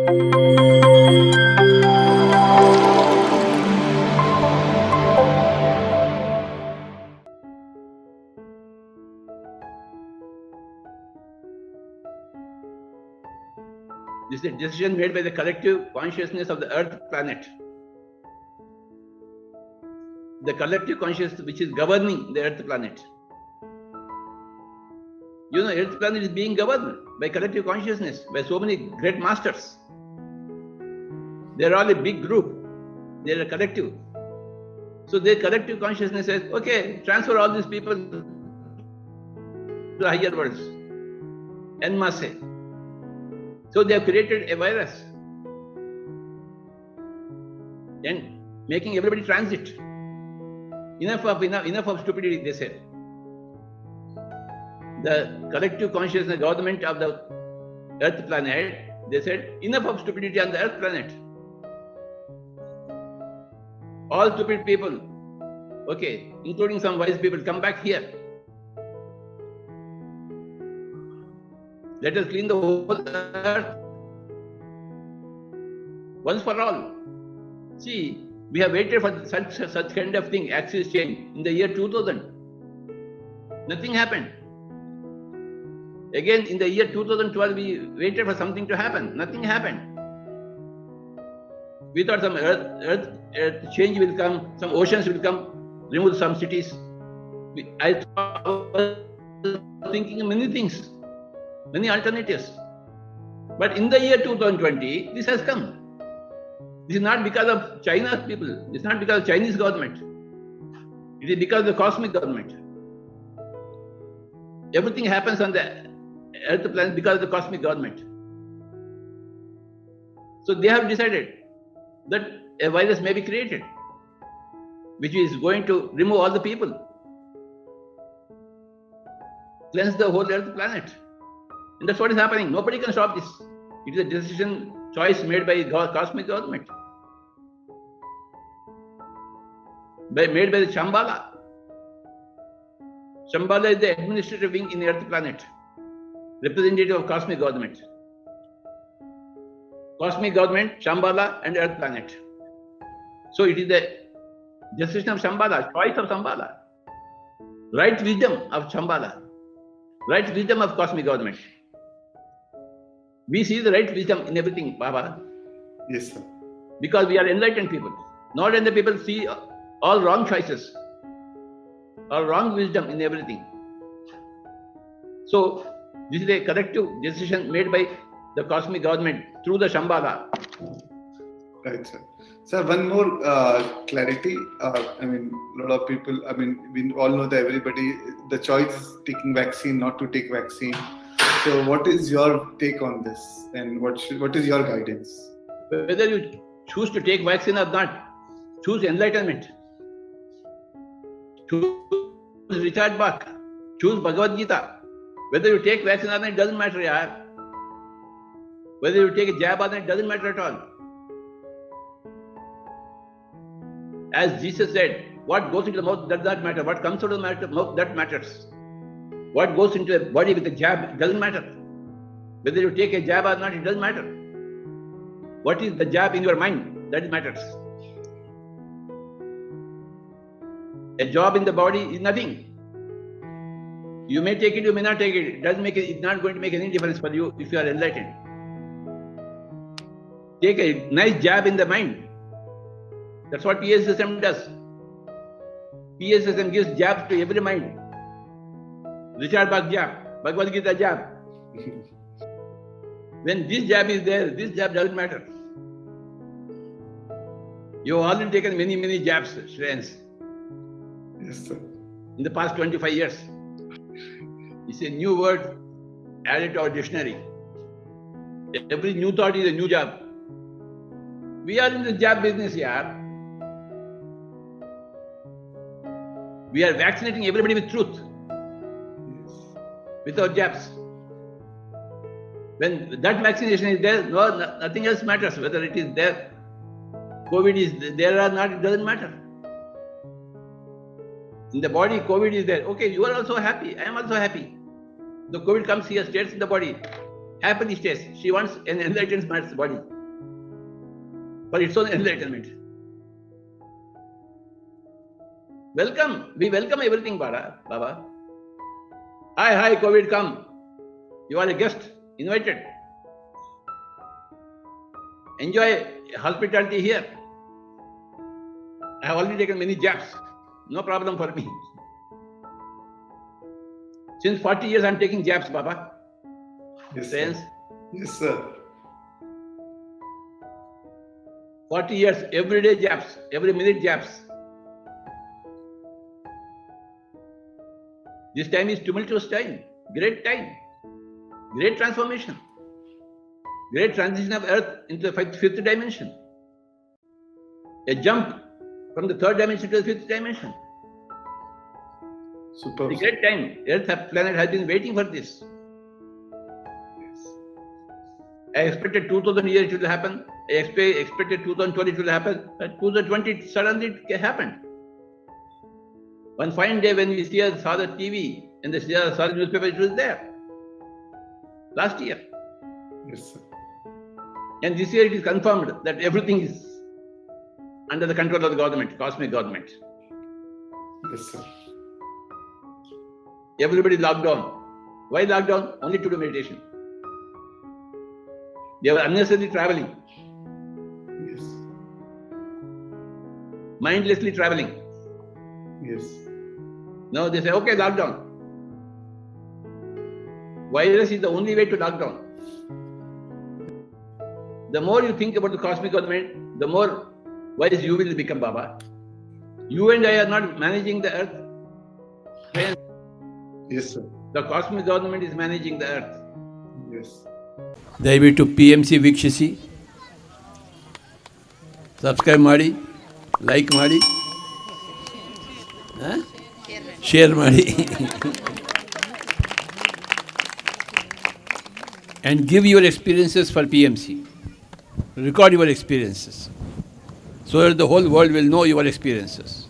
This is a decision made by the collective consciousness of the Earth planet. The collective consciousness which is governing the Earth planet. You know, Earth planet is being governed by collective consciousness, by so many great masters. They are all a big group. They are a collective. So their collective consciousness says, okay, transfer all these people to the higher worlds. En masse. So they have created a virus and making everybody transit. Enough of stupidity, they said. The collective consciousness government of the Earth planet, they said, enough of stupidity on the Earth planet. All stupid people, okay, including some wise people, come back here. Let us clean the whole earth once for all. See, we have waited for such kind of thing, axis change, in the year 2000. Nothing happened. Again, in the year 2012, we waited for something to happen. Nothing happened. We thought some earth change will come, some oceans will come, remove some cities. I was thinking of many things, many alternatives. But in the year 2020, this has come. This is not because of China's people. It's not because of Chinese government. It is because of the cosmic government. Everything happens on the Earth planet because of the cosmic government. So they have decided that a virus may be created, which is going to remove all the people, cleanse the whole Earth planet. And that's what is happening. Nobody can stop this. It is a decision, choice made by cosmic government. Made by the Shambhala. Shambhala is the administrative wing in the Earth planet, representative of cosmic government. Cosmic government, Shambhala and Earth planet. So it is the decision of Shambhala, choice of Shambhala, right wisdom of Shambhala, right wisdom of cosmic government. We see the right wisdom in everything, Baba. Yes, sir. Because we are enlightened people. Not enlightened people see all wrong choices, all wrong wisdom in everything. So this is a collective decision made by the cosmic government through the Shambhala. Right, sir. Sir, one more clarity. A lot of people, we all know that everybody, the choice is taking vaccine, not to take vaccine. So what is your take on this? And what is your guidance? Whether you choose to take vaccine or not, choose enlightenment. Choose Richard Bach. Choose Bhagavad Gita. Whether you take vaccine or not, it doesn't matter, yaar. Whether you take a jab or not, it doesn't matter at all. As Jesus said, what goes into the mouth does not matter. What comes out of the mouth, that matters. What goes into the body with a jab, it doesn't matter. Whether you take a jab or not, it doesn't matter. What is the jab in your mind, that matters. A job in the body is nothing. You may take it, you may not take it. It's not going to make any difference for you if you are enlightened. Take a nice jab in the mind. That's what PSSM does. PSSM gives jabs to every mind. Richard Bach jab, Bhagavad Gita jab. When this jab is there, this jab doesn't matter. You have already taken many jabs, Shreyans. Yes, sir. In the past 25 years. It's a new word added to our dictionary. Every new thought is a new jab. We are in the jab business, yaar. We are vaccinating everybody with truth. Without jabs. When that vaccination is there, nothing else matters. Whether it is there, COVID is there or not, it doesn't matter. In the body, COVID is there. Okay, you are also happy. I am also happy. The COVID comes here, stays in the body. happily stays. She wants an enlightened man's body for its own enlightenment. Welcome. We welcome everything, Baba. Hi, COVID, come. You are a guest, invited. Enjoy hospitality here. I have already taken many jabs. No problem for me. Since 40 years, I am taking jabs, Baba. Yes, Friends, sir. Yes, sir. 40 years, every day jabs, every minute jabs. This time is tumultuous time, great transformation, great transition of Earth into the fifth dimension. A jump from the third dimension to the fifth dimension. Super. It's a great time. Earth planet has been waiting for this. Yes. I expected 2000 years it will happen. I expected 2020 it will happen. But 2020 suddenly it happened. One fine day when we saw the TV and saw the newspaper, it was there. Last year. Yes, sir. And this year it is confirmed that everything is under the control of the government, cosmic government. Yes, sir. Everybody locked down. Why locked down? Only to do meditation. They were unnecessarily traveling. Yes. Mindlessly traveling. Yes. Now they say, okay, lockdown. Virus is the only way to lock down. The more you think about the cosmic government, the more wise you will become, Baba. You and I are not managing the earth. Friends, Yes, sir. the cosmic government is managing the earth. Yes. ದಯವಿಟ್ಟು PMC ವೀಕ್ಷಿಸಿ, subscribe ಮಾಡಿ, like ಮಾಡಿ, share ಮಾಡಿ, and give your experiences for PMC. Record your experiences so that the whole world will know your experiences.